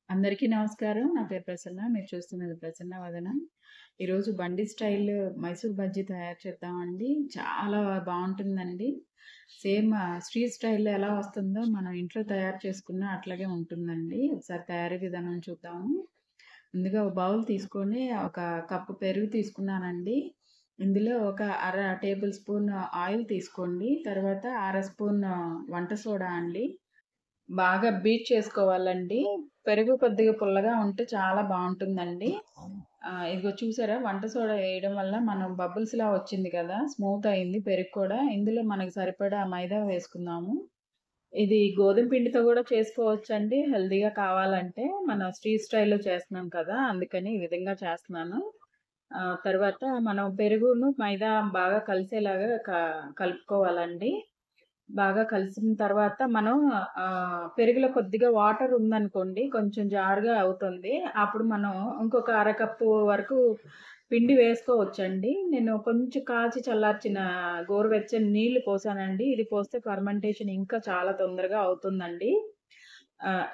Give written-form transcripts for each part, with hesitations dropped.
అందరికీ నమస్కారం. నా పేరు ప్రసన్న. మీరు చూస్తున్నది ప్రసన్న వదనం. ఈరోజు బండి స్టైల్ మైసూర్ బజ్జీ తయారు చేద్దామండి. చాలా బావుంటుందండి. సేమ్ స్ట్రీట్ స్టైల్‌లో ఎలా వస్తుందో మనం ఇంట్లో తయారు చేసుకున్నా అట్లాగే ఉంటుందండి. ఒకసారి తయారీ విధానం చూద్దాము. ముందుగా ఒక బౌల్ తీసుకొని ఒక కప్పు పెరుగు తీసుకున్నానండి. ఇందులో ఒక అర టేబుల్ స్పూన్ ఆయిల్ తీసుకోండి. తర్వాత అర స్పూన్ వంట సోడా అండి. బాగా బీట్ చేసుకోవాలండి. పెరుగు కొద్దిగా పుల్లగా ఉంటే చాలా బావుంటుందండి. ఇదిగో చూసారా వంట సోడా వేయడం వల్ల మనం బబుల్స్‌లా వచ్చింది కదా! స్మూత్ అయింది పెరుగు కూడా. ఇందులో మనకు సరిపడా మైదా వేసుకుందాము. ఇది గోధుమ పిండితో గూడా చేసుకోవచ్చండి హెల్తీగా కావాలంటే. మన స్ట్రీట్ స్టైల్‌లో చేస్తున్నాం కదా! అందుకని ఈ విధంగా చేస్తున్నాను. తర్వాత మనం పెరుగును, మైదా బాగా కలిసేలాగా కలుపుకోవాలండి. బాగా కలిసిన తర్వాత మనం పెరుగులో కొద్దిగా వాటర్ ఉందనుకోండి, కొంచెం జారుగా అవుతుంది. అప్పుడు మనం ఇంకొక అరకప్పు వరకు పిండి వేసుకోవచ్చండి. నేను కొంచెం కాచి చల్లార్చిన గోరువెచ్చని నీళ్లు పోసానండి. ఇది పోస్తే ఫర్మెంటేషన్ ఇంకా చాలా తొందరగా అవుతుందండి.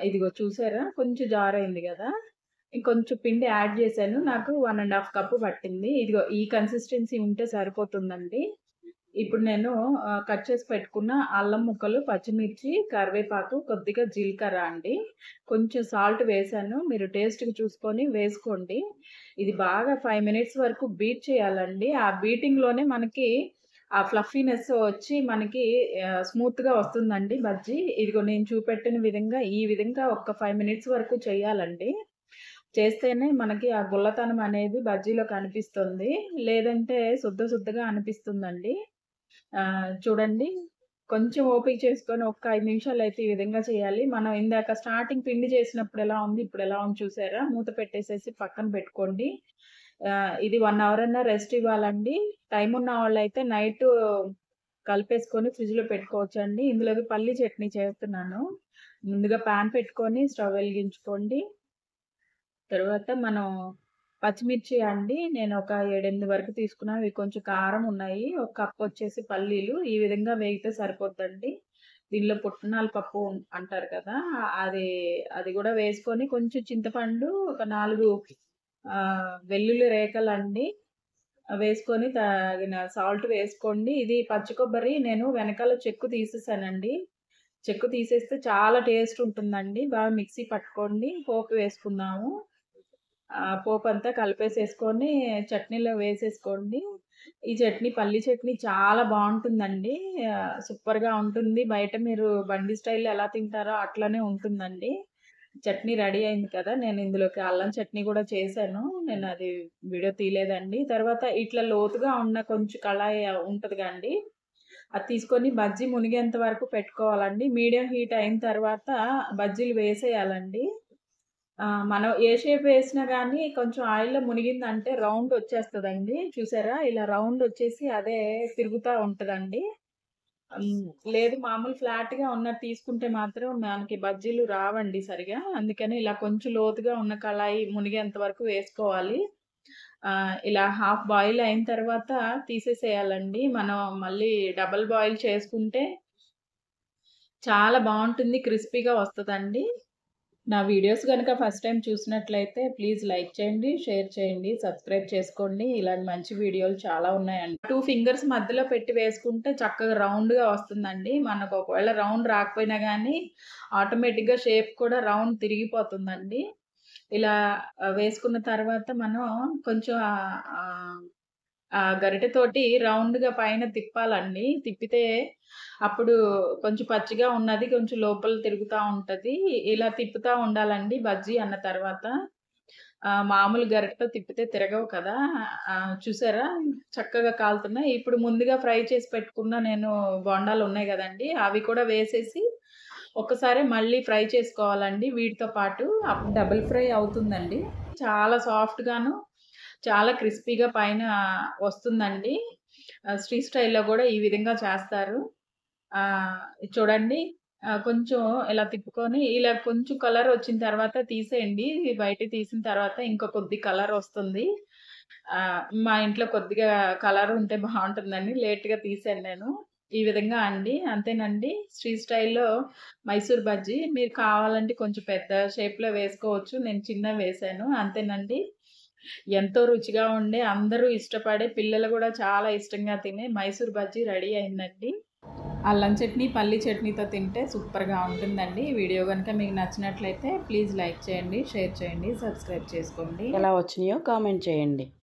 ఇదిగో చూసారా? కొంచెం జారైంది గదా! ఇంకొంచెం పిండి యాడ్ చేశాను. నాకు 1 ½ కప్పు పట్టింది. ఇదిగో ఈ కన్సిస్టెన్సీ ఉంటే సరిపోతుందండి. ఇప్పుడు నేను కట్ చేసి పెట్టుకున్న అల్లం ముక్కలు, పచ్చిమిర్చి, కరివేపాకు, కొద్దిగా జీలకర్ర అండి. కొంచెం సాల్ట్ వేశాను. మీరు టేస్ట్‌కి చూసుకొని వేసుకోండి. ఇది బాగా 5 మినిట్స్ వరకు బీట్ చేయాలండి. ఆ బీటింగ్‌లోనే మనకి ఆ ఫ్లఫీనెస్ వచ్చి మనకి స్మూత్‌గా వస్తుందండి బజ్జీ. ఇదిగో నేను చూపెట్టిన విధంగా ఈ విధంగా ఒక 5 మినిట్స్ వరకు చేయాలండి. చేస్తేనే మనకి ఆ గుల్లతనం అనేది బజ్జీలో కనిపిస్తుంది. లేదంటే సుద్దగా అనిపిస్తుందండి. చూడండి కొంచెం ఓపిక చేసుకొని ఒక్క 5 నిమిషాలయితే ఈ విధంగా చేయాలి. మనం ఇందాక స్టార్టింగ్ పిండి చేసినప్పుడు ఎలా ఉంది, ఇప్పుడు ఎలా ఉంది చూసారా? మూత పెట్టేసేసి పక్కన పెట్టుకోండి. ఇది 1 అవర్ అన్నా రెస్ట్ ఇవ్వాలండి. టైమ్ ఉన్న వాళ్ళైతే నైటు కలిపేసుకొని ఫ్రిడ్జ్‌లో పెట్టుకోవచ్చండి. ఇందులోకి పల్లీ చట్నీ చేస్తున్నాను. ముందుగా పాన్ పెట్టుకొని స్టవ్ వెలిగించుకోండి. తరువాత మనం పచ్చిమిర్చి అండి నేను ఒక 7, 8 వరకు తీసుకున్నాను. ఇవి కొంచెం కారం ఉన్నాయి. ఒక కప్ వచ్చేసి పల్లీలు. ఈ విధంగా వేగితే సరిపోద్దండి. దీనిలో పుట్నాల పప్పు అంటారు కదా! అది అది గూడా వేసుకొని కొంచెం చింతపండు ఒక 4 వెల్లుల్లి రేఖలండి వేసుకొని తగిన సాల్ట్ వేసుకోండి. ఇది పచ్చి కొబ్బరి నేను వెనకాల చెక్కు తీసేసానండి. చెక్కు తీసేస్తే చాలా టేస్ట్ ఉంటుందండి. బాగా మిక్సీ పట్టుకోండి. పోపు వేసుకుందాము. పోపంతా కలిపేసేసుకొని చట్నీలో వేసేసుకోండి. ఈ చట్నీ పల్లి చట్నీ చాలా బావుంటుందండి. సూపర్‌గా ఉంటుంది. బయట మీరు బండి స్టైల్‌లో ఎలా తింటారో అట్లనే ఉంటుందండి. చట్నీ రెడీ అయింది కదా! నేను ఇందులోకి అల్లం చట్నీ గూడా చేశాను. నేనది వీడియో తీయలేదండి. తర్వాత ఇట్లా లోతుగా ఉన్న కొంచెం కళాయి ఉంటదిగా అండి. అది తీసుకొని బజ్జీ మునిగేంత వరకు పెట్టుకోవాలండి. మీడియం హీట్ అయిన తర్వాత బజ్జీలు వేసేయాలండి. మనం ఏ షేప్ వేసినా గానీ కొంచెం ఆయిల్‌లో మునిగిందంటే రౌండొచ్చేస్తదండి. చూసారా? ఇలా రౌండొచ్చేసి అదే తిరుగుతా ఉంటదండి. హ్మ్. లేదు మామూలు ఫ్లాట్‌గా ఉన్నది తీసుకుంటే మాత్రం మనకి బజ్జీలు రావండి సరిగా. అందుకని ఇలా కొంచెం లోతుగా ఉన్న కళాయి మునిగేంత వరకు వేసుకోవాలి. ఇలా హాఫ్ బాయిల్ అయిన తర్వాత తీసేసేయాలండి. మనం మళ్ళీ డబుల్ బాయిల్ చేసుకుంటే చాలా బావుంటుంది. క్రిస్పీగా వస్తదండి. నా వీడియోస్ గనక ఫస్ట్ టైమ్ చూసినట్లయితే ప్లీజ్ లైక్ చేయండి, షేర్ చేయండి, సబ్స్క్రైబ్ చేసుకోండి. ఇలాంటి మంచి వీడియోలు చాలా ఉన్నాయండి. 2 ఫింగర్స్ మధ్యలో పెట్టి వేసుకుంటే చక్కగా రౌండ్‌గా వస్తుందండి. మనకు ఒకవేళ రౌండ్ రాకపోయినా గానీ ఆటోమేటిక్‌గా షేప్ కూడా రౌండ్ తిరిగిపోతుందండి. ఇలా వేసుకున్న తర్వాత మనం కొంచెం గరిటెతోటి రౌండ్‌గా పైన తిప్పాలండి. తిప్పితే అప్పుడు కొంచెం పచ్చిగా ఉన్నది కొంచెం లోపల తిరుగుతా ఉంటది. ఇలా తిప్పుతా ఉండాలండి బజ్జీ అన్న తర్వాత. మామూలు గరిటెతో తిప్పితే తిరగవు కదా! చూసారా? చక్కగా కాలుతున్నాయి. ఇప్పుడు ముందుగా ఫ్రై చేసి పెట్టుకున్న నేను బోండాలున్నాయి గదండీ! అవి కూడా వేసేసి ఒక్కసారి మళ్ళీ ఫ్రై చేసుకోవాలండి వీటితో పాటు. అప్పుడు డబుల్ ఫ్రై అవుతుందండి. చాలా సాఫ్ట్‌గాను, చాలా క్రిస్పీగా పైన వస్తుందండి. స్ట్రీట్ స్టైల్‌లో గూడా ఈ విధంగా చేస్తారు. చూడండి కొంచెం ఇలా తిప్పుకొని ఇలా కొంచెం కలర్ వచ్చిన తర్వాత తీసేయండి. బయటకి తీసిన తర్వాత ఇంకా కొద్ది కలర్ వస్తుంది. మా ఇంట్లో కొద్దిగా కలర్ ఉంటే బావుంటుందని లేట్‌గా తీసాను నేను. ఈ విధంగా అండి. అంతేనండి. స్ట్రీట్ స్టైల్‌లో మైసూర్ బజ్జీ. మీరు కావాలంటే కొంచెం పెద్ద షేప్‌లో వేసుకోవచ్చు. నేను చిన్నవి వేశాను. అంతేనండి. ఎంతో రుచిగా ఉండే, అందరూ ఇష్టపడే, పిల్లలు గూడా చాలా ఇష్టంగా తినే మైసూర్ బజ్జీ రెడీ అయిందండి. అల్లం చట్నీ, పల్లి చట్నీతో తింటే సూపర్‌గా ఉంటుందండి. ఈ వీడియో గనుక మీకు నచ్చినట్లయితే ప్లీజ్ లైక్ చేయండి, షేర్ చేయండి, సబ్స్క్రైబ్ చేసుకోండి. ఎలా వచ్చినాయో కామెంట్ చేయండి.